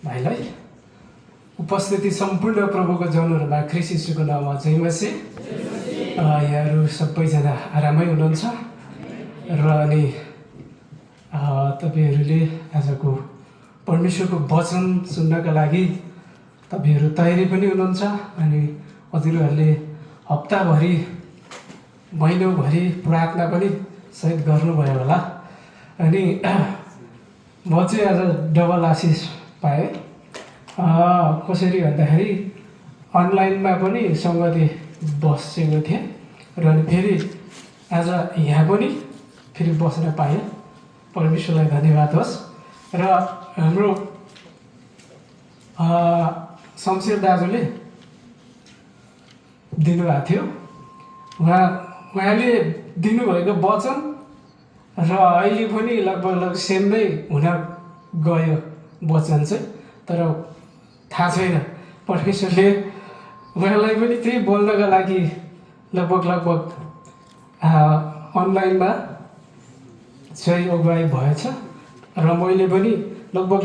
भाइलाई उपस्थिति सम्पूर्ण प्रभुको जनहरूमा ख्रीष्ट यीशुको नाममा जय मसीह। यहाँहरू सबैजना आरामै हुनुहुन्छ र अनि तपाईहरूले आजको परमेश्वरको वचन सुन्नका लागि तपाईहरू तयारी पनि हुनुहुन्छ अनि हजुरहरूले हप्ताभरि महिनौभरि प्रार्थना पनि सायद गर्नुभयो होला। अनि म चाहिँ आज डबल आशिष पाएँ। कसरी भन्दाखेरि अनलाइनमा पनि सङ्गति बसेको थिएँ र अनि फेरि आज यहाँ पनि फेरि बस्न पाएँ। परमेश्वरलाई धन्यवाद होस्। र हाम्रो शमशेर दाजुले दिनुभएको थियो, उहाँले दिनुभएको वचन र अहिले पनि लगभग सेम नै हुन गयो वचन चाहिँ। तर थाहा छैन, परमेश्वरले उहाँलाई पनि त्यही बोल्नका लागि लगभग अनलाइनमा चाहिँ अगुवाई भएछ र मैले पनि लगभग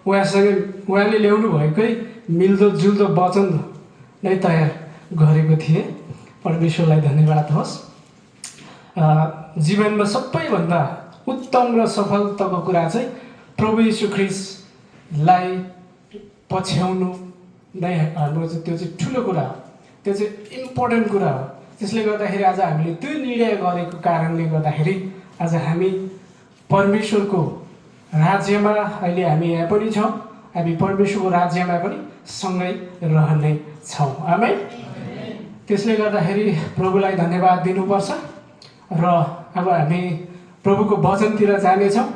उहाँले ल्याउनु भएकै मिल्दोजुल्दो वचन नै तयार गरेको थिएँ। परमेश्वरलाई धन्यवाद होस्। जीवनमा सबैभन्दा उत्तम र सफलताको कुरा चाहिँ प्रभु यीशु ख्रीष्टलाई पछ्याउनु नै हाम्रो चाहिँ त्यो चाहिँ ठुलो कुरा हो, त्यो चाहिँ इम्पोर्टेन्ट कुरा हो। त्यसले गर्दाखेरि आज हामीले त्यो निर्णय गरेको कारणले गर्दाखेरि आज हामी परमेश्वरको राज्यमा अहिले हामी यहाँ पनि छौँ, हामी परमेश्वरको राज्यमा पनि सँगै रहने छौँ। आमेन। त्यसले गर्दाखेरि प्रभुलाई धन्यवाद दिनुपर्छ र अब हामी प्रभुको वचनतिर जानेछौँ।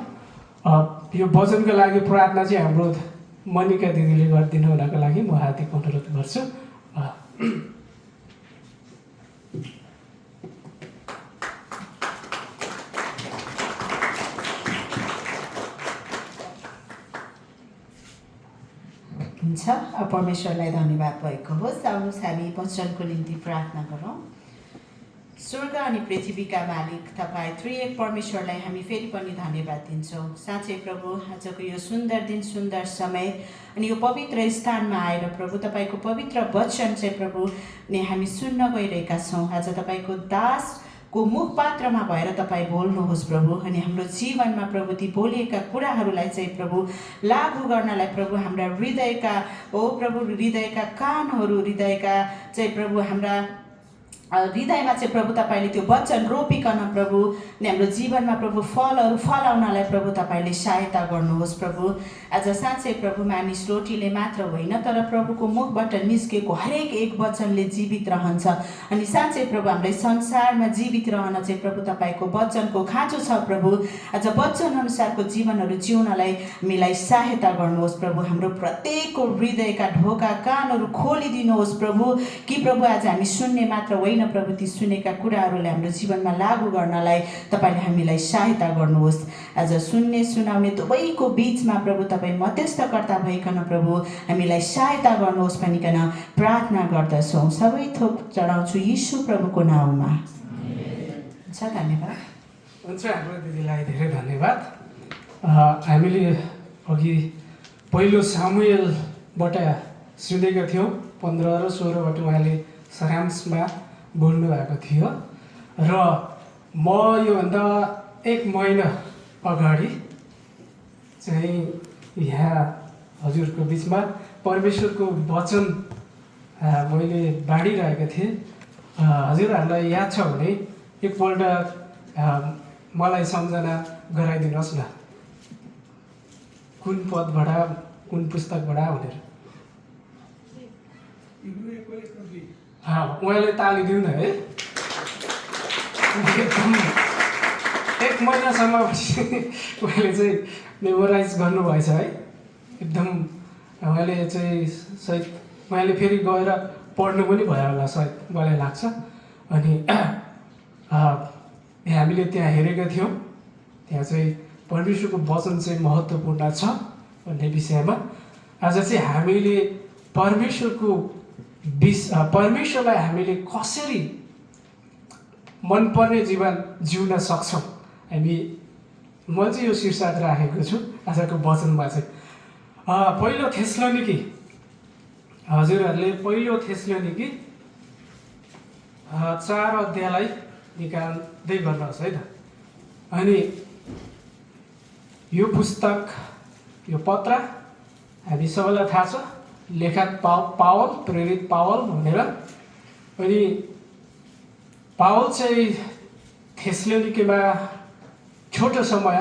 यो वचनको लागि प्रार्थना चाहिँ हाम्रो मनिका दिदीले गरिदिनु हुनको लागि म हार्दिक अनुरोध गर्छु। हुन्छ। परमेश्वरलाई धन्यवाद भएको होस्। आउनुहोस् हामी वचनको निम्ति प्रार्थना गरौँ। स्वर्ग अनि पृथ्वीका मालिक तपाईँ त्रिएक परमेश्वरलाई हामी फेरि पनि धन्यवाद दिन्छौँ। साँच्चै प्रभु आजको यो सुन्दर दिन, सुन्दर समय अनि यो पवित्र स्थानमा आएर प्रभु तपाईँको पवित्र वचन चाहिँ प्रभु ने हामी सुन्न गइरहेका छौँ। आज तपाईँको दासको मुखपात्रमा भएर तपाईँ बोल्नुहोस् प्रभु, अनि हाम्रो जीवनमा प्रभु ती बोलिएका कुराहरूलाई चाहिँ प्रभु लागू गर्नलाई प्रभु हाम्रा हृदयका प्रभु हृदयका कानहरू, हृदयका चाहिँ प्रभु हाम्रा हृदयमा चाहिँ प्रभु तपाईँले त्यो वचन रोपिकन प्रभु हाम्रो जीवनमा प्रभु फलहरू फलाउनलाई प्रभु तपाईँले सहायता गर्नुहोस्। प्रभु आज साँच्चै प्रभु मानिस रोटीले मात्र होइन तर प्रभुको मुखबाट निस्केको हरेक एक वचनले जीवित रहन्छ। अनि साँच्चै प्रभु हामीलाई संसारमा जीवित रहन चाहिँ प्रभु तपाईँको वचनको खाँचो छ। प्रभु आज वचन अनुसारको जीवनहरू जिउनलाई हामीलाई सहायता गर्नुहोस्। प्रभु हाम्रो प्रत्येकको हृदयका ढोका कानहरू खोलिदिनुहोस् प्रभु, कि प्रभु आज हामी सुन्ने मात्र होइन प्रभु ती सुनेका कुराहरूलाई हाम्रो जीवनमा लागू गर्नलाई तपाईँले हामीलाई सहायता गर्नुहोस्। आज सुन्ने सुनाउने दुवैको बिचमा प्रभु तपाईँ मध्यस्थकर्ता भइकन प्रभु हामीलाई सहायता गर्नुहोस् भनिकन प्रार्थना गर्दछौँ। सबै थोक चढाउँछु यीशु प्रभुको नाउँमा। हुन्छ, धन्यवाद। हुन्छ, हाम्रो दिदीलाई धेरै धन्यवाद। हामीले अघि पहिलो सामुएलबाट सुनेका थियौँ, 15 र 16बाट उहाँले सारांशमा बोल्नु भएको थियो। र म योभन्दा 1 महिना अगाडि चाहिँ यहाँ हजुरको बिचमा परमेश्वरको वचन मैले बाँडिरहेको थिएँ। हजुरहरूलाई याद छ भने एकपल्ट मलाई सम्झना गराइदिनुहोस् न, कुन पदबाट कुन पुस्तकबाट भनेर। उहाँले तालिदिउँ न है। 1 महिनासम्म उहाँले चाहिँ मेमोराइज गर्नुभएछ है एकदम। उहाँले चाहिँ सायद उहाँले फेरि गएर पढ्नु पनि भयो होला सायद, मलाई लाग्छ। अनि हामीले त्यहाँ हेरेका थियौँ, त्यहाँ चाहिँ परमेश्वरको वचन चाहिँ महत्त्वपूर्ण छ भन्ने विषयमा। आज चाहिँ हामीले परमेश्वरलाई हामीले कसरी मनपर्ने जीवन जिउन सक्छौँ, हामी म चाहिँ यो शीर्षक राखेको छु आजको वचनमा चाहिँ। पहिलो थेस्लोनिकी हजुरहरूले पहिलो थेस्लोनिकी 4 अध्यायलाई निकाल्दै गर्नुहोस् है त। अनि यो पुस्तक यो पत्र हामी सबैलाई थाहा छ, लेखक पावल प्रेरित पावल भनेर। अनि पावल चाहिँ थेस्लोनिकेमा छोटो समय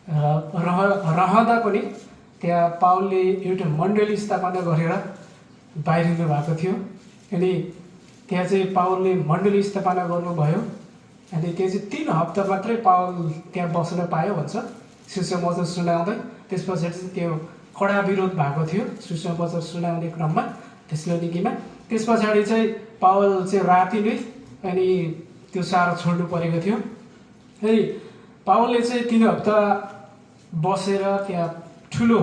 रहँदा पनि त्यहाँ पावलले एउटा मण्डली स्थापना गरेर बाहिरिनु भएको थियो। अनि त्यहाँ चाहिँ पावलले मण्डली स्थापना गर्नुभयो। अनि त्यो चाहिँ 3 हप्ता मात्रै पावल त्यहाँ बस्न पायो भन्छ सुसमाचार सुनाउँदै। त्यस पछाडि चाहिँ त्यो कडा विरोध भएको थियो सुसमाचार सुनाउने क्रममा थेस्लोनिकीमा। त्यस पछाडि चाहिँ पावल चाहिँ राति नै अनि त्यो सारो छोड्नु परेको थियो। अनि पावलले चाहिँ 3 हप्ता बसेर त्यहाँ ठुलो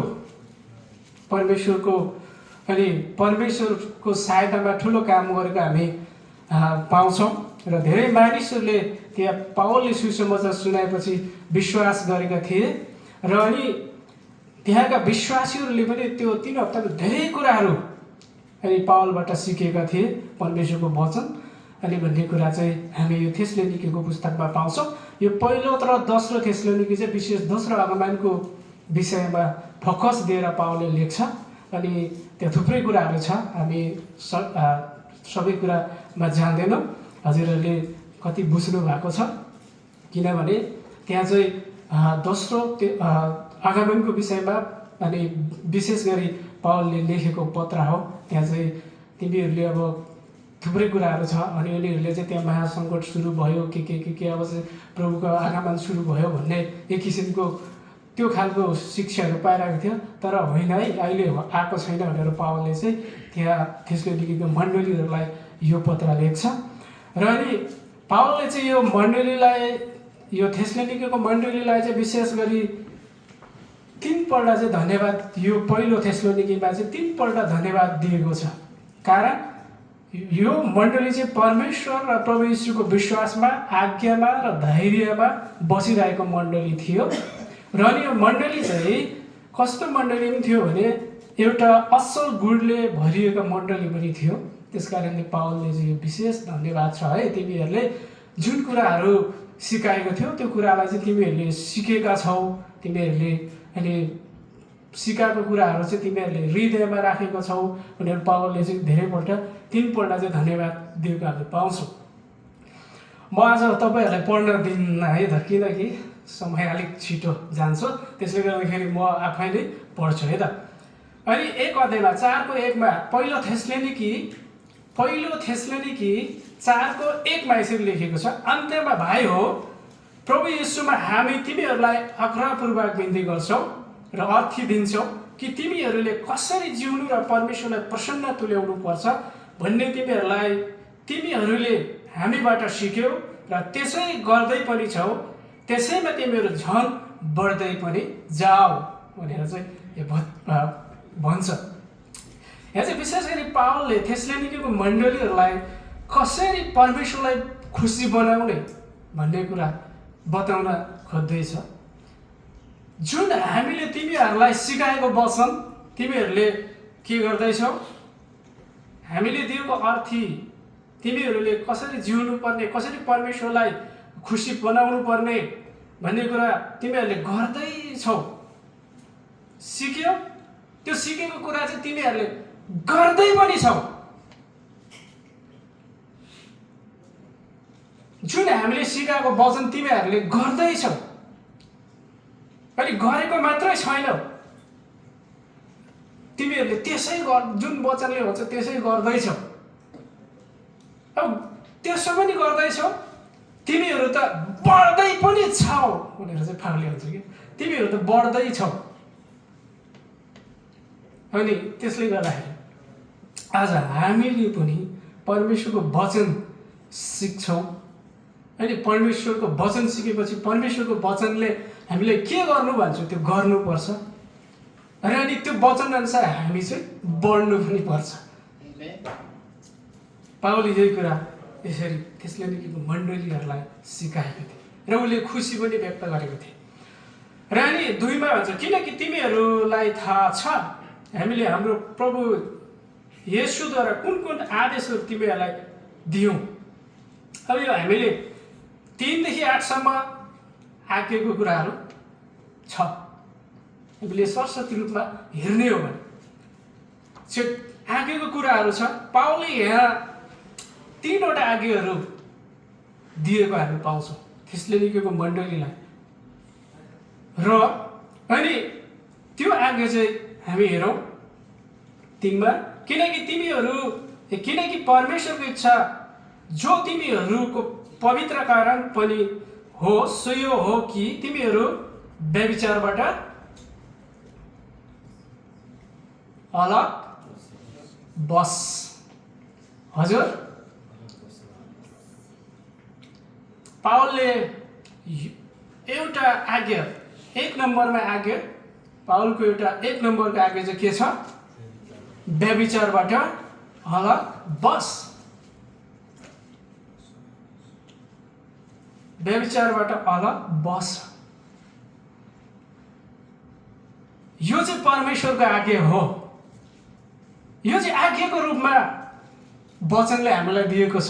परमेश्वरको सहायतामा ठुलो काम गरेको हामी पाउँछौँ। र धेरै मानिसहरूले त्यहाँ पावलले सुसमाचार सुनाएपछि विश्वास गरेका थिए। र अनि त्यहाँका विश्वासीहरूले पनि त्यो 3 हप्तामा धेरै कुराहरू अनि पावलबाट सिकेका थिए, परमेश्वरको वचन अनि भन्ने कुरा चाहिँ हामी यो थेस्लोनिकेको पुस्तकमा पाउँछौँ। यो पहिलो र दोस्रो थेस्लोनिके चाहिँ विशेष दोस्रो आगमनको विषयमा फोकस दिएर पावलले लेख्छ। अनि त्यहाँ थुप्रै कुराहरू छ, हामी सबै कुरामा जान्दैनौँ। हजुरहरूले कति बुझ्नु भएको छ, किनभने त्यहाँ चाहिँ दोस्रो आगमनको विषयमा अनि विशेष गरी पावलले लेखेको पत्र हो। त्यहाँ चाहिँ तिमीहरूले अब थुप्रै कुराहरू छ। अनि उनीहरूले चाहिँ त्यहाँ महासङ्कट सुरु भयो के अब चाहिँ प्रभुको आगमन सुरु भयो भन्ने एक किसिमको त्यो खालको शिक्षाहरू पाइरहेको थियो। तर होइन है, अहिले आएको छैन भनेर पावलले चाहिँ त्यहाँ थेस्लोनिकेको मण्डलीहरूलाई यो पत्र लेख्छ। र अनि पावलले चाहिँ यो मण्डलीलाई, यो थेस्लोनिकेको मण्डलीलाई चाहिँ विशेष गरी 3 पल्ट चाहिँ धन्यवाद, यो पहिलो थेस्लोनिकेमा चाहिँ 3 पल्ट धन्यवाद दिएको छ। कारण यो मण्डली चाहिँ परमेश्वर र प्रभु यीशुको विश्वासमा, आज्ञामा र धैर्यमा बसिरहेको मण्डली थियो। र अनि यो मण्डली चाहिँ कस्तो मण्डली पनि थियो भने एउटा असल गुणले भरिएको मण्डली पनि थियो। त्यस कारणले पावलले चाहिँ यो विशेष धन्यवाद छ है, तिमीहरूले जुन कुराहरू सिकाएको थियो त्यो कुरालाई चाहिँ तिमीहरूले सिकेका छौ, तिमीहरूले अनि सिकाएको कुराहरू चाहिँ तिमीहरूले हृदयमा राखेको छौ भनेर पावलले चाहिँ धेरैपल्ट 3 पल्ट चाहिँ धन्यवाद दिएको हामी पाउँछौँ। म आज तपाईँहरूलाई पढ्न दिन्न है त, किनकि समय अलिक छिटो जान्छ, त्यसले गर्दाखेरि म आफै नै पढ्छु है त। अनि 1 अध्यायमा 4:1मा पहिलो थेस्लोनिकी 4:1मा यसरी लेखेको छ, अन्त्यमा भाइ हो प्रभु यीशुमा हामी तिमीहरूलाई आग्रहपूर्वक बिन्ती गर्छौँ र अर्थी दिन्छौँ कि तिमीहरूले कसरी जिउनु र परमेश्वरलाई प्रसन्न तुल्याउनु पर्छ भन्ने तिमीहरूले हामीबाट सिक्यौ र त्यसै गर्दै पनि छौ। त्यसैमा तिमीहरू झन् बढ्दै पनि जाऊ भनेर चाहिँ यो भन्छ। यहाँ चाहिँ विशेष गरी पावलले थेस्लोनिकेको मण्डलीहरूलाई कसरी परमेश्वरलाई खुसी बनाउने भन्ने कुरा बताउन खोज्दैछ। जुन हामीले तिमीहरूलाई सिकाएको वचन तिमीहरूले के गर्दैछौ, हामीले दिएको अर्थी तिमीहरूले कसरी जिउनु पर्ने, कसरी परमेश्वरलाई खुसी बनाउनु पर्ने भन्ने कुरा तिमीहरूले गर्दैछौ। सिक्यौ, त्यो सिकेको कुरा चाहिँ तिमीहरूले गर्दै पनि छौ। जुन हामीले सिकाएको वचन तिमीहरूले गर्दैछौ, अनि गरेको मात्रै छैन, तिमीहरूले त्यसै जुन वचनले हुन्छ त्यसै गर्दैछौ। अब त्यसो पनि गर्दैछौ, तिमीहरू त बढ्दै पनि छौ भनेर चाहिँ पावलले भन्छ कि तिमीहरू त बढ्दै छौ। अनि त्यसले गर्दाखेरि आज हामीले पनि परमेश्वरको वचन सिक्छौँ। अनि परमेश्वरको वचन सिकेपछि परमेश्वरको वचनले हामीलाई के गर्नु भन्छ त्यो गर्नुपर्छ। र अनि त्यो वचन अनुसार हामी चाहिँ बढ्नु पनि पर्छ। पावलले यही कुरा यसरी थेस्लोनिकेको मण्डलीहरूलाई सिकाएको थिए र उसले खुसी पनि व्यक्त गरेको थिए। र अनि 2 मा भन्छ किनकि तिमीहरूलाई थाहा छ हामीले हाम्रो प्रभु येशूद्वारा कुन कुन आदेशहरू तिमीहरूलाई दियौँ। अब यो हामीले 3 देखि 8 सम्म आज्ञाको कुराहरू छ। हामीले सरस्वती रूपमा हेर्ने हो भने आज्ञाको कुराहरू छ। पाउलले यहाँ 3 वटा आज्ञाहरू दिएको हामी पाउँछौँ थेसलोनिकेको मण्डलीलाई। र अनि त्यो आज्ञा चाहिँ हामी हेरौँ 3 मा, किनकि परमेश्वरको इच्छा जो तिमीहरूको पवित्र कारण पनि हो सो यो हो कि तिमीहरू व्यभिचारबाट अलग बस। हजुर, पाउलले एउटा आज्ञा 1 नम्बरमा आज्ञा, पाउलको एउटा 1 नम्बरको आज्ञा चाहिँ के छ? व्यभिचारबाट अलग बस। व्यभिचारबाट अलग बस। यो चाहिँ परमेश्वरको आज्ञा हो। यो चाहिँ आज्ञाको रूपमा वचनले हामीलाई दिएको छ।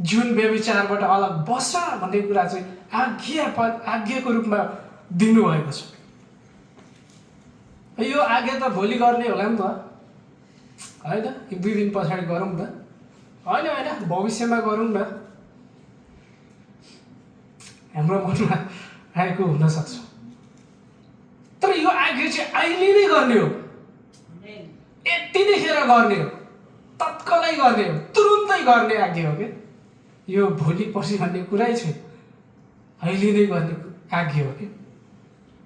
जुन व्यभिचारबाट अलग बस भन्ने कुरा चाहिँ आज्ञाको रूपमा दिनुभएको छ। यो आज्ञा त भोलि गर्ने होला नि त, होइन? 1-2 दिन पछाडि गरौँ न, होइन भविष्यमा गरौँ न, हाम्रो मनमा आएको हुनसक्छ। तर यो आज्ञा चाहिँ अहिले नै गर्ने हो, यतिखेर गर्ने हो, तत्कालै गर्ने हो, तुरुन्तै गर्ने आज्ञा हो। क्या यो भोलि पर्सि भन्ने कुरै छैन, अहिले नै गर्ने आज्ञा हो। कि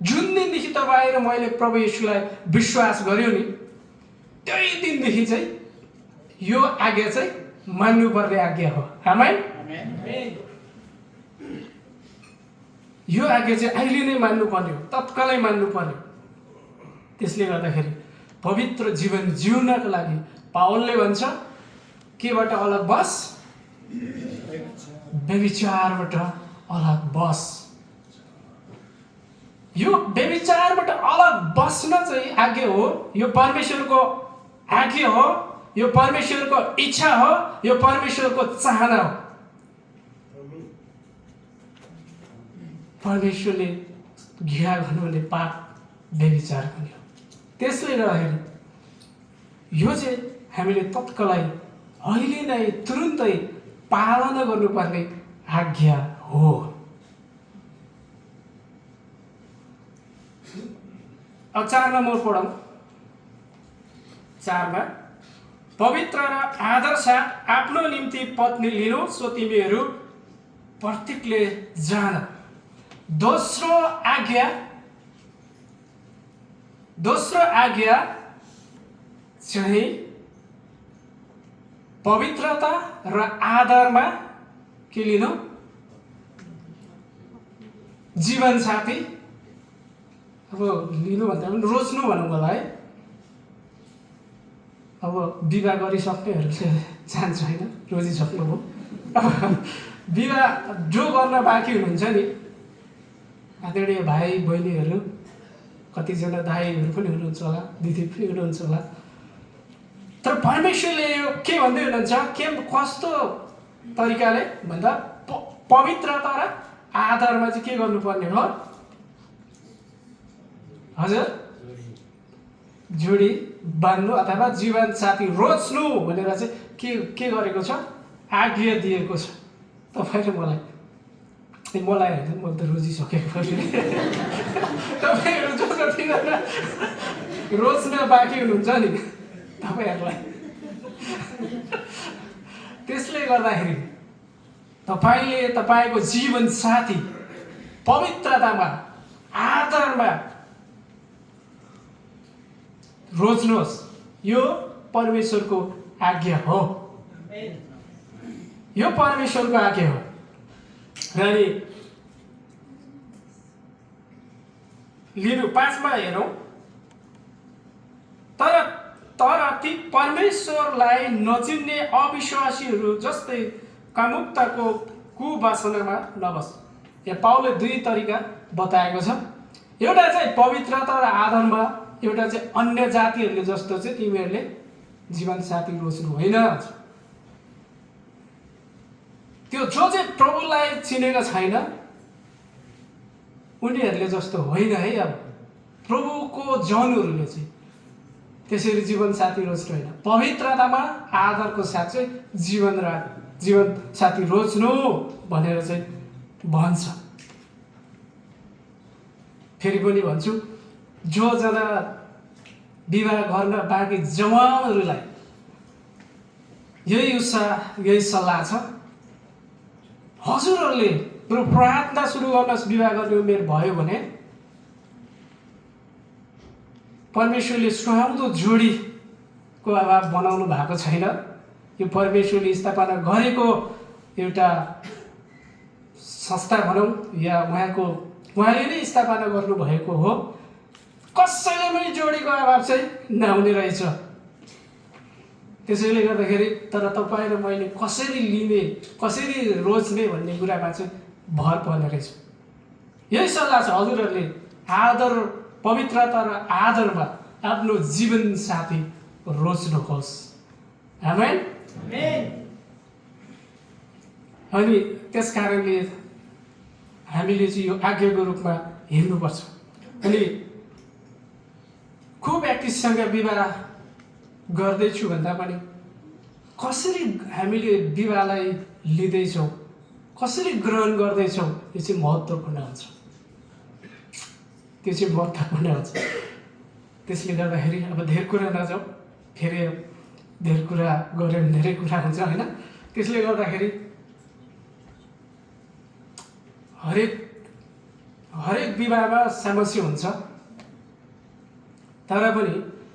जुन दिनदेखि तपाईँ र मैले प्रभु येशूलाई विश्वास गर्यो नि त्यही दिनदेखि चाहिँ यो आज्ञा चाहिँ मान्नुपर्ने आज्ञा हो। आमेन। यो आज्ञा चाहिँ अहिले नै मान्नुपर्ने हो, तत्कालै मान्नुपर्ने हो। त्यसले गर्दाखेरि पवित्र जीवन जिउनको लागि पाउलले भन्छ केबाट अलग बस? व्यभिचारबाट अलग बस। यो व्यभिचारबाट अलग बस्न चाहिँ आज्ञा हो। यो परमेश्वरको आज्ञा हो, यो परमेश्वरको इच्छा हो, यो परमेश्वरको चाहना हो। परमेश्वरले घृणा गर्नुहुने पाप व्यभिचार पनि हो। त्यसले गर्दाखेरि यो चाहिँ हामीले तत्कालै अहिले नै तुरुन्तै पालना गर्नुपर्ने आज्ञा हो। अब 4 नम्बर पढौँ। 4 मा पवित्र र आदर साथ आफ्नो निम्ति पत्नी लिनु सो तिमीहरू प्रत्येकले जान। दोस्रो आज्ञा चाहिँ पवित्रता र आदरमा के लिनु? जीवन साथी। अब लिनु भन्दा पनि रोज्नु भनौँ होला है। अब विवाह गरिसक्नेहरूले जान्छ होइन, रोजिसक्नु हो। अब विवाह जो गर्न बाँकी हुनुहुन्छ नि, आदरणीय भाइ बहिनीहरू, कतिजना दाइहरू पनि हुनुहुन्छ होला, दिदी पनि हुनुहुन्छ होला। तर परमेश्वरले यो के भन्दै हुनुहुन्छ? कस्तो तरिकाले भन्दा पवित्रता र आदरमा चाहिँ के गर्नुपर्ने हो? हजुर, जोडी बान्नु अथवा जीवन साथी रोज्नु भनेर चाहिँ के गरेको छ? आज्ञा दिएको छ। तपाईँले मलाई होइन, म त रोजिसकेको तपाईँहरू जो जतिजना रोज्न बाँकी हुनुहुन्छ नि तपाईँहरूलाई, त्यसले गर्दाखेरि तपाईँले तपाईँको जीवन साथी पवित्रतामा आदरमा रोज्नुहोस्। यो परमेश्वरको आज्ञा हो। यो परमेश्वरको आज्ञा हो। र लिनु 5 मा हेरौँ। तर ती परमेश्वरलाई नचिन्ने अविश्वासीहरू जस्तै कामुकताको कुवासनामा नबस। यहाँ पाउलले दुई तरिका बताएको छ। एउटा चाहिँ पवित्रता र आदरमा, एउटा चाहिँ अन्य जातिहरूले जस्तो चाहिँ तिमीहरूले जीवनसाथी रोज्नु होइन। त्यो जो चाहिँ प्रभुलाई चिनेको छैन उनीहरूले जस्तो होइन है। अब प्रभुको जनहरूले चाहिँ त्यसरी जीवनसाथी रोज्नु होइन, पवित्रतामा आदरको साथ चाहिँ जीवनसाथी रोज्नु भनेर चाहिँ भन्छ। फेरि पनि भन्छु, जो जना विवाह गर्न बाँकी जवानहरूलाई यही उत्साह यही सल्लाह छ, हजुरहरूले प्रार्थना सुरु गर्न विवाह गर्ने उमेर भयो भने परमेश्वरले सुहाउँदो जोडीको अभाव बनाउनु भएको छैन। यो परमेश्वरले स्थापना गरेको एउटा संस्था भनौँ या उहाँले नै स्थापना गर्नुभएको हो। कसैले पनि जोडीको अभाव चाहिँ नहुने रहेछ। त्यसैले गर्दाखेरि तर तपाईँ र मैले कसरी लिने कसरी रोज्ने भन्ने कुरामा चाहिँ भर पर्ने रहेछ। यही सल्लाह छ, हजुरहरूले आदर पवित्रता र आदरमा आफ्नो जीवनसाथी रोज्नुहोस्। आमेन। अनि त्यस कारणले हामीले चाहिँ यो आज्ञाको रूपमा हिँड्नुपर्छ। अनि को व्यक्तिसँग विवाह गर्दैछु भन्दा पनि कसरी हामीले विवाहलाई लिँदैछौँ, कसरी ग्रहण गर्दैछौँ, यो चाहिँ महत्त्वपूर्ण हुन्छ। त्यो चाहिँ महत्त्वपूर्ण हुन्छ। त्यसले गर्दाखेरि अब धेरै कुरा नजाउँ, फेरि धेरै कुरा गऱ्यो भने धेरै कुरा हुन्छ होइन। त्यसले गर्दाखेरि हरेक विवाहमा समस्या हुन्छ, तर पनि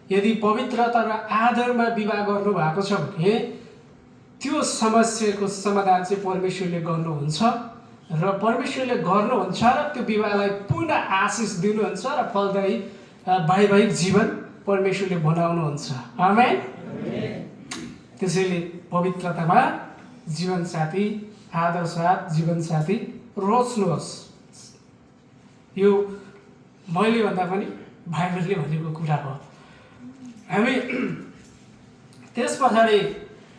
यदि पवित्रता र आदरमा विवाह गर्नुभएको छ भने त्यो समस्याको समाधान चाहिँ परमेश्वरले गर्नुहुन्छ र परमेश्वरले गर्नुहुन्छ र त्यो विवाहलाई पुनः आशिष दिनुहुन्छ र फलदायी वैवाहिक जीवन परमेश्वरले बनाउनुहुन्छ। आमेन। त्यसैले पवित्रतामा जीवनसाथी, आदर साथ जीवनसाथी रोज्नुहोस्। यो मैले भन्दा पनि बाइबलले भनेको कुरा हो। हामी त्यस पछाडि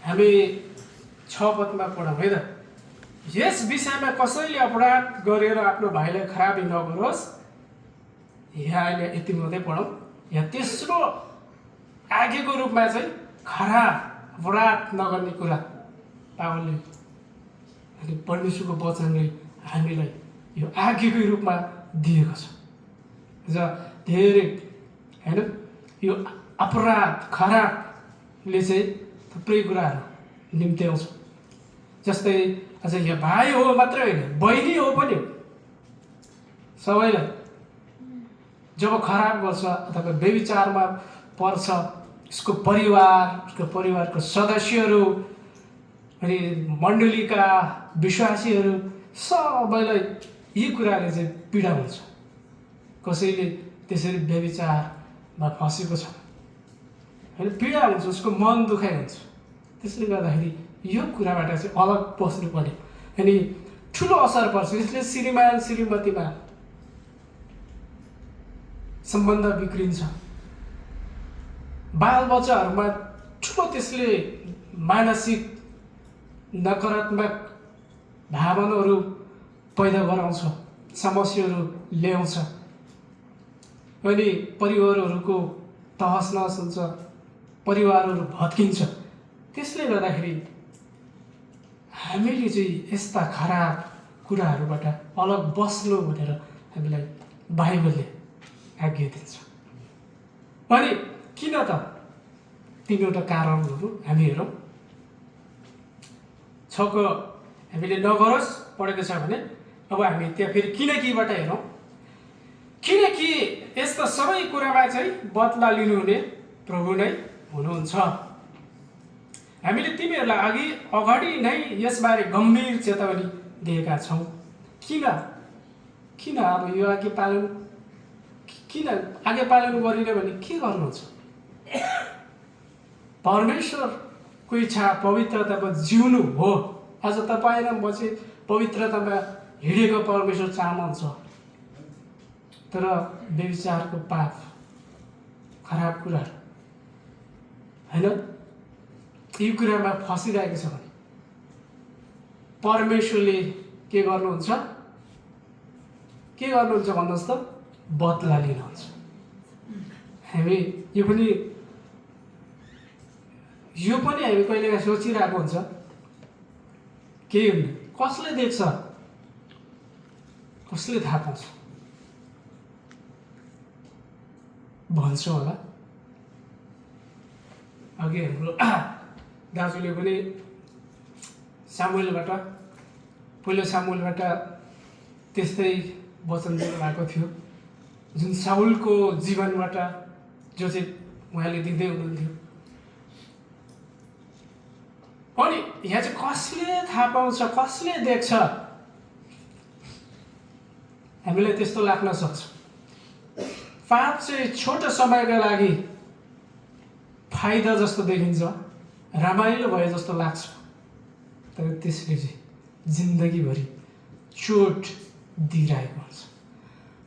हामी 6 पदमा पढौँ है त। यस विषयमा कसैले अपराध गरेर आफ्नो भाइलाई खराबी नगरोस्। यहाँ अहिले यति मात्रै पढौँ। यहाँ तेस्रो आज्ञाको रूपमा चाहिँ खराब अपराध नगर्ने कुरा पावलले अनि परमेश्वरको वचनले हामीलाई यो आज्ञाको रूपमा दिएको छ। र धेरै होइन यो अपराध खराबले चाहिँ थुप्रै कुराहरू निम्त्याउँछ। जस्तै अझ यहाँ भाइ हो मात्रै होइन, बहिनी हो पनि हो। सबैलाई जब खराब गर्छ अथवा व्यभिचारमा पर्छ उसको परिवारको सदस्यहरू अनि मण्डलीका विश्वासीहरू सबैलाई यी कुराले चाहिँ पीडा हुन्छ। कसैले त्यसरी व्यभिचारमा फँसेको छ होइन, पीडा हुन्छ, उसको मन दुखाइ हुन्छ। त्यसले गर्दाखेरि यो कुराबाट चाहिँ अलग बस्नु पर्यो अनि ठुलो असर पर्छ। यसले श्रीमान श्रीमतीमा सम्बन्ध बिग्रिन्छ, बालबच्चाहरूमा ठुलो त्यसले मानसिक नकारात्मक भावनाहरू पैदा गराउँछ, समस्याहरू ल्याउँछ अनि परिवारहरूको तहस नहस हुन्छ, परिवारहरू भत्किन्छ। त्यसले गर्दाखेरि हामीले चाहिँ यस्ता खराब कुराहरूबाट अलग बस्नु भनेर हामीलाई बाइबलले आज्ञा दिन्छ। अनि किन त 3वटा कारणहरू हामी हेरौँ। 6 को हामीले नगरोस् पढेको छ भने अब हामी त्यहाँ फेरि किनकीबाट हेरौँ। किनकि यस्ता सबै कुरामा चाहिँ बदला लिनुहुने प्रभु नै हुनुहुन्छ। हामीले तिमीहरूलाई अगाडि नै यसबारे गम्भीर चेतावनी दिएका छौँ। किन अब यो आज्ञा पालन गरिन भने के गर्नुहुन्छ? परमेश्वरको इच्छा पवित्रतामा जिउनु हो। आज तपाईँ र म चाहिँ पवित्रतामा हिँडेको परमेश्वर चाहनुहुन्छ, तर व्यभिचारको पाप, खराब कुराहरू होइन यी कुरामा फसिरहेको छ भने परमेश्वरले के गर्नुहुन्छ भन्नुहोस् त? बदला लिनुहुन्छ। हामी यो पनि हामी कहिलेकाहीँ सोचिरहेको हुन्छ केही हुन्न, कसले देख्छ, कसले थाहा पाउँछ भन्छ होला। अघि हाम्रो दाजुले पनि पहिलो सामुएलबाट त्यस्तै वचन दिनु भएको थियो, जुन साउलको जीवनबाट जो चाहिँ उहाँले दिँदै हुनुहुन्थ्यो। अनि यहाँ चाहिँ कसले थाहा पाउँछ, कसले देख्छ? हामीलाई त्यस्तो लाग्न सक्छ। पाप चाहिँ छोटो समयका लागि फाइदा जस्तो देखिन्छ, रमाइलो भए जस्तो लाग्छ, तर त्यसले चाहिँ जिन्दगीभरि चोट दिइरहेको हुन्छ।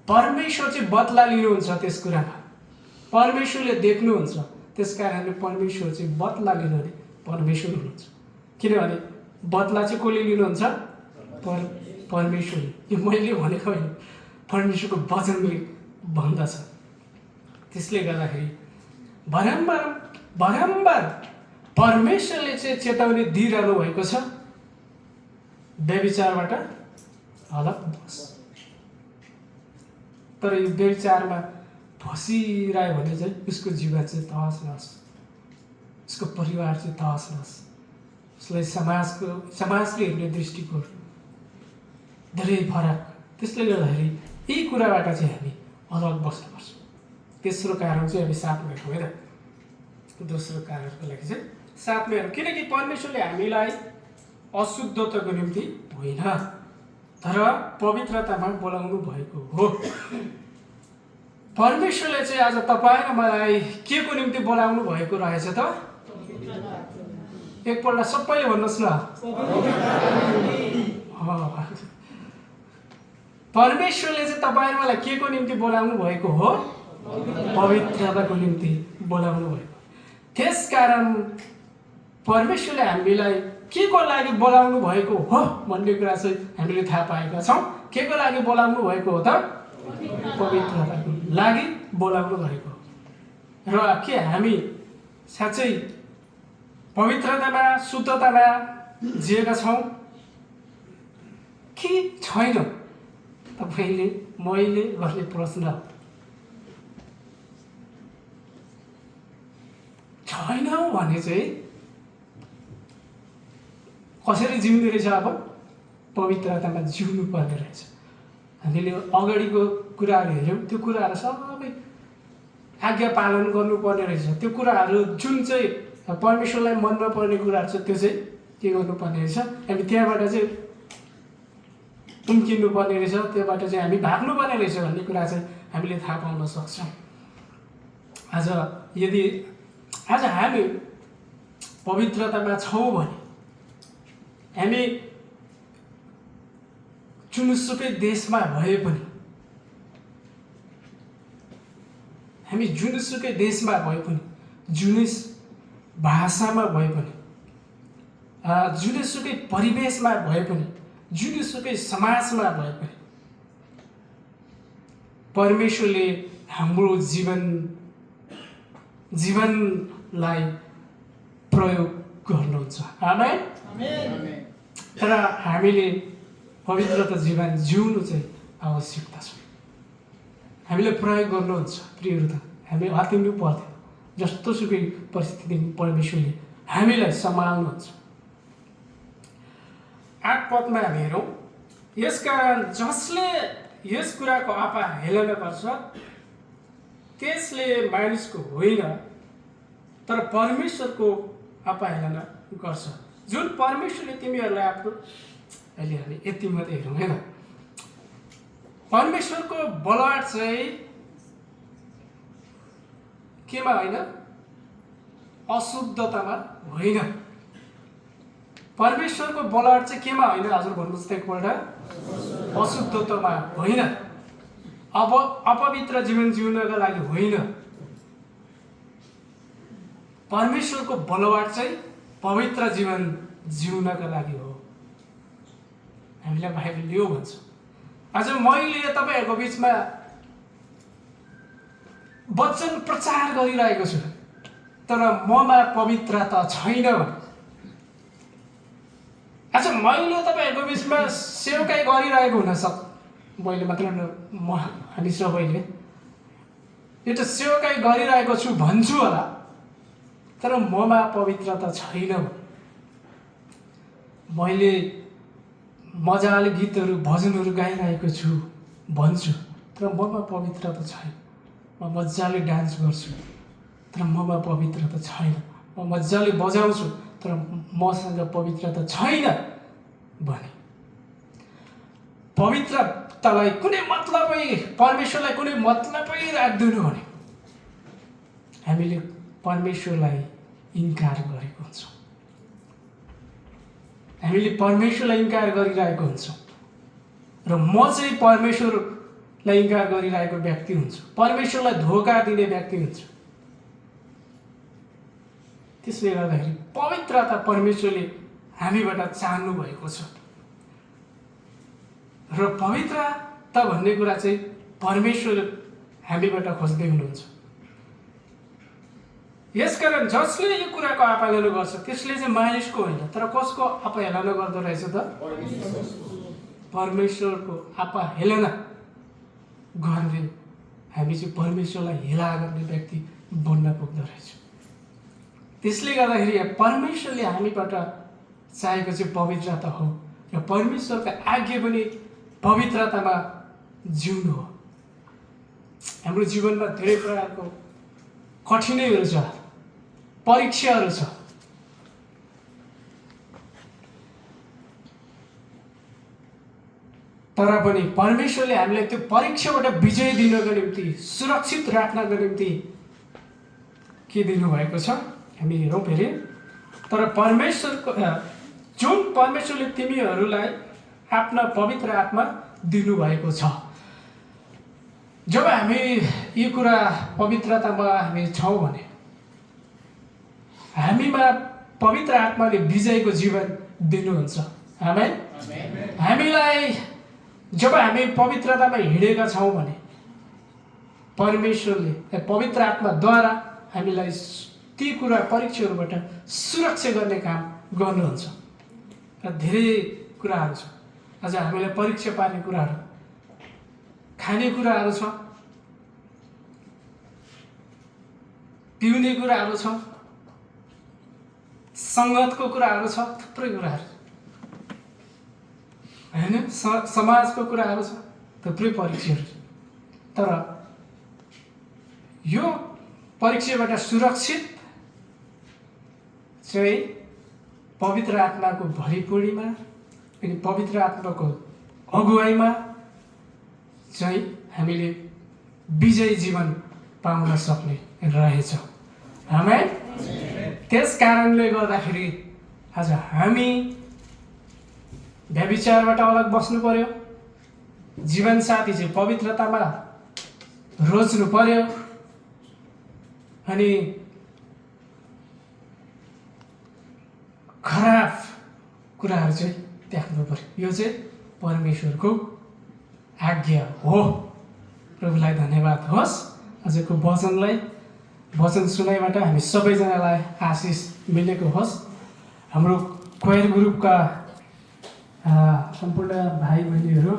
परमेश्वर चाहिँ बदला लिनुहुन्छ त्यस कुरामा, परमेश्वरले देख्नुहुन्छ। त्यस कारणले परमेश्वर चाहिँ बदला लिनुहुने परमेश्वर हुनुहुन्छ। किनभने बदला चाहिँ कसले लिनुहुन्छ? परमेश्वरले। यो मैले भनेको होइन, परमेश्वरको वचनले भन्दछ। त्यसले गर्दाखेरि बारम्बार परमेश्वरले चाहिँ चेतावनी दिइरहनु भएको छ, व्यभिचारबाट अलग बस। तर यो व्यभिचारमा फसिरह्यो भने चाहिँ उसको जीवन चाहिँ तहस नहस, उसको परिवार चाहिँ तहस नहस, उसलाई समाजले हेर्ने दृष्टिकोण धेरै फरक। त्यसले गर्दाखेरि यी कुराबाट चाहिँ हामी अलग बस्नुपर्छ। तेस्रो कारण चाहिँ हामी साथमा हेरौँ होइन, दोस्रो कारणको लागि चाहिँ साथमा हेरौँ। किनकि परमेश्वरले हामीलाई अशुद्धताको निम्ति होइन तर पवित्रतामा बोलाउनु भएको हो। परमेश्वरले चाहिँ आज तपाईँ र मलाई के को निम्ति बोलाउनु भएको रहेछ त? एकपल्ट सबैले भन्नुहोस् न, परमेश्वरले चाहिँ तपाईँ र मलाई के को निम्ति बोलाउनु भएको हो? पवित्रताको निम्ति बोलाउनु भएको। त्यसकारण परमेश्वरले हामीलाई के को लागि बोलाउनु भएको हो भन्ने कुरा चाहिँ हामीले थाहा पाएका छौँ। के को लागि बोलाउनु भएको हो त? पवित्रताको लागि बोलाउनु भएको। र के हामी साँच्चै पवित्रतामा, शुद्धतामा जिएका छौँ कि छैन? तपाईँले मैले गर्ने प्रश्न हो। छैनौँ भने चाहिँ कसरी जिउँदो रहेछ? अब पवित्रतामा जिउनु पर्ने रहेछ। हामीले अगाडिको कुराहरू हेऱ्यौँ, त्यो कुराहरू सबै आज्ञा पालन गर्नुपर्ने रहेछ। त्यो कुराहरू जुन चाहिँ परमेश्वरलाई मन नपर्ने कुराहरू छ त्यो चाहिँ के गर्नुपर्ने रहेछ? हामी त्यहाँबाट चाहिँ उम्किनु पर्ने रहेछ, त्योबाट चाहिँ हामी भाग्नुपर्ने रहेछ भन्ने कुरा चाहिँ हामीले थाहा पाउन सक्छौँ। आज हामी पवित्रतामा छौँ भने हामी जुनसुकै देशमा भए पनि, जुनै भाषामा भए पनि, जुनसुकै परिवेशमा भए पनि, जुनसुकै समाजमा भए पनि परमेश्वरले हाम्रो जीवनलाई प्रयोग गर्नुहुन्छ। आमेन। तर हामीले पवित्रता जीवन जिउनु चाहिँ आवश्यकता छ। हामीले प्रयोग गर्नुहुन्छ प्रियहरू, त हामी हतिनु पर्दैन। जस्तोसुकै परिस्थितिमा परमेश्वरले हामीलाई सम्हाल्नुहुन्छ। 8 पदमा हामी हेरौँ, यसकारण जसले यस कुराको अपहेलना गर्छ त्यसले मानिसको होइन तर परमेश्वरको अपहेलना गर्छ, जुन परमेश्वरले तिमीहरूलाई आफ्नो। अहिले हामी यति मात्रै हेरौँ होइन। परमेश्वरको बलवाट चाहिँ केमा होइन? अशुद्धतामा होइन। परमेश्वरको बोलावट चाहिँ केमा होइन हजुर भन्नुहोस् त एकपल्ट? अशुद्धत्वमा होइन, अपवित्र जीवन जिउनका लागि होइन। परमेश्वरको बोलावट चाहिँ पवित्र जीवन जिउनका लागि हो। हामीलाई बाइबलले यो भन्छ। आज मैले तपाईँहरूको बिचमा वचन प्रचार गरिरहेको छु तर ममा पवित्रता छैन भने, आज मैले तपाईँहरूको बिचमा सेवकाई गरिरहेको मैले मात्र हामी सबैले एउटा सेवकाई गरिरहेको छु भन्छु होला तर ममा पवित्रता छैन। मैले मजाले गीतहरू भजनहरू गाइरहेको छु भन्छु तर ममा पवित्रता छैन। म मजाले डान्स गर्छु तर ममा पवित्रता छैन। म मजाले बजाउँछु तर मसँग पवित्रता छैन भने, पवित्रतालाई कुनै मतलबै, परमेश्वरलाई कुनै मतलबै राख्दैनौँ भने हामीले परमेश्वरलाई इन्कार गरेको हुन्छौँ। हामीले परमेश्वरलाई इन्कार गरिरहेको हुन्छौँ र म चाहिँ परमेश्वरलाई इन्कार गरिरहेको व्यक्ति हुन्छु, परमेश्वरलाई धोका दिने व्यक्ति हुन्छु। त्यसले गर्दाखेरि पवित्रता परमेश्वरले हामीबाट चाहनु भएको छ र पवित्रता भन्ने कुरा चाहिँ परमेश्वर हामीबाट खोज्दै हुनुहुन्छ। यसकारण जसले यो कुराको आपालन गर्छ त्यसले चाहिँ मानिसको होइन तर कसको आपाहेलना गर्दो रहेछ त? परमेश्वरको आपाहेलना गर्ने हामी चाहिँ परमेश्वरलाई हेला गर्ने व्यक्ति बन्न पुग्दो रहेछ। त्यसले गर्दाखेरि परमेश्वरले हामीबाट चाहेको चाहिँ पवित्रता हो र परमेश्वरको आज्ञा पनि पवित्रतामा जिउनु हो। हाम्रो जीवनमा धेरै प्रकारको कठिनाइहरू छ, परीक्षाहरू छ, तर पनि परमेश्वरले हामीलाई त्यो परीक्षाबाट विजय दिनको निम्ति, सुरक्षित राख्नको निम्ति के दिनुभएको छ हामी हेरौँ फेरि। तर परमेश्वरको जुन परमेश्वरले तिमीहरूलाई आफ्ना पवित्र आत्मा दिनुभएको छ, जब हामी यो कुरा पवित्रतामा हामी छौँ भने हामीमा पवित्र आत्माले विजयको जीवन दिनुहुन्छ। आमेन। हामीलाई जब हामी पवित्रतामा हिँडेका छौँ भने परमेश्वरले पवित्र आत्माद्वारा हामीलाई ती कुरा परीक्षाहरूबाट सुरक्षा गर्ने काम गर्नुहुन्छ। र धेरै कुराहरू छ, अझ हामीलाई परीक्षा पार्ने कुराहरू, खाने कुराहरू छ, पिउने कुराहरू छ, सङ्गतको कुराहरू छ, थुप्रै कुराहरू होइन, समाजको कुराहरू छ, थुप्रै परीक्षाहरू छ। तर यो परीक्षाबाट सुरक्षित चाहिँ पवित्र आत्माको भरिपूर्णिमा अनि पवित्र आत्माको अगुवाईमा चाहिँ हामीले विजय जीवन पाउन सक्ने रहेछ। आमेन। त्यस कारणले गर्दाखेरि आज हामी व्यभिचारबाट अलग बस्नु पर्यो, जीवनसाथी चाहिँ पवित्रतामा रोज्नु पर्यो अनि खराब कुराहरू चाहिँ त्याग्नु पर्यो। यो चाहिँ परमेश्वरको आज्ञा हो। प्रभुलाई धन्यवाद होस्। आजको वचन सुनाइबाट हामी सबैजनालाई आशिष मिलेको होस्। हाम्रो क्वायर ग्रुपका सम्पूर्ण भाइ बहिनीहरू